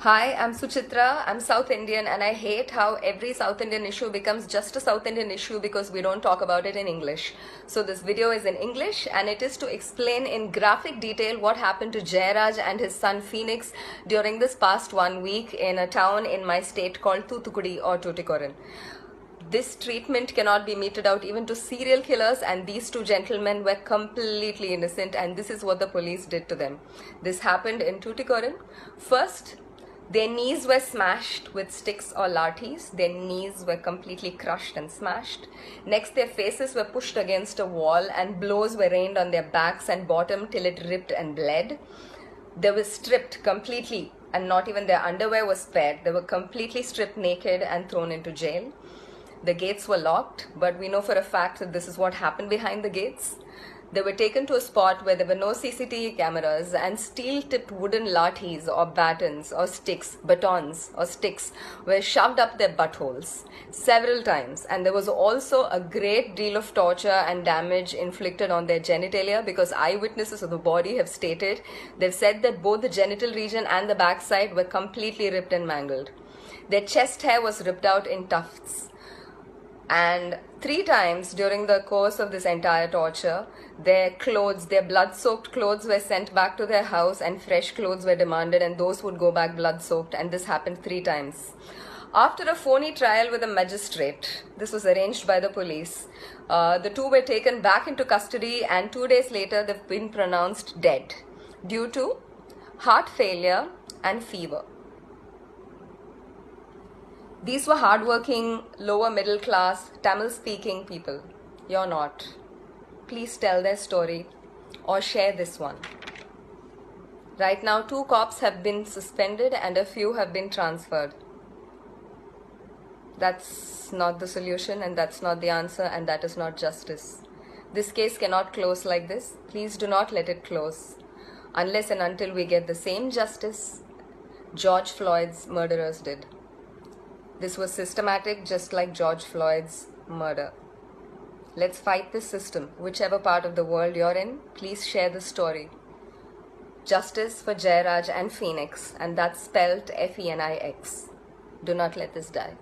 Hi, I'm Suchitra. I'm South Indian, and I hate how every South Indian issue becomes just a South Indian issue because we don't talk about it in English. So, this video is in English, and it is to explain in graphic detail what happened to Jayaraj and his son Phoenix during this past 1 week in a town in my state called Thoothukudi or Tuticorin. This treatment cannot be meted out even to serial killers, and these two gentlemen were completely innocent, and this is what the police did to them. This happened in Tuticorin. First, their knees were smashed with sticks or lathis. Their knees were completely crushed and smashed. Next, their faces were pushed against a wall and blows were rained on their backs and bottom till it ripped and bled. They were stripped completely, and not even their underwear was spared. They were completely stripped naked and thrown into jail. The gates were locked, but we know for a fact that this is what happened behind the gates. They were taken to a spot where there were no CCTV cameras, and steel-tipped wooden lathis or batons or sticks, batons or sticks were shoved up their buttholes several times. And there was also a great deal of torture and damage inflicted on their genitalia, because eyewitnesses of the body have stated, they've said that both the genital region and the backside were completely ripped and mangled. Their chest hair was ripped out in tufts. And 3 times during the course of this entire torture, their clothes, their blood-soaked clothes were sent back to their house, and fresh clothes were demanded, and those would go back blood-soaked, and this happened 3 times. After a phony trial with a magistrate, this was arranged by the police, the two were taken back into custody, and 2 days later they've been pronounced dead due to heart failure and fever. These were hardworking, lower middle class, Tamil speaking people. You're not. Please tell their story or share this one. Right now, 2 cops have been suspended and a few have been transferred. That's not the solution, and that's not the answer, and that is not justice. This case cannot close like this. Please do not let it close unless and until we get the same justice George Floyd's murderers did. This was systematic, just like George Floyd's murder. Let's fight this system. Whichever part of the world you're in, please share the story. Justice for Jayaraj and Phoenix, and that's spelled Phoenix. Do not let this die.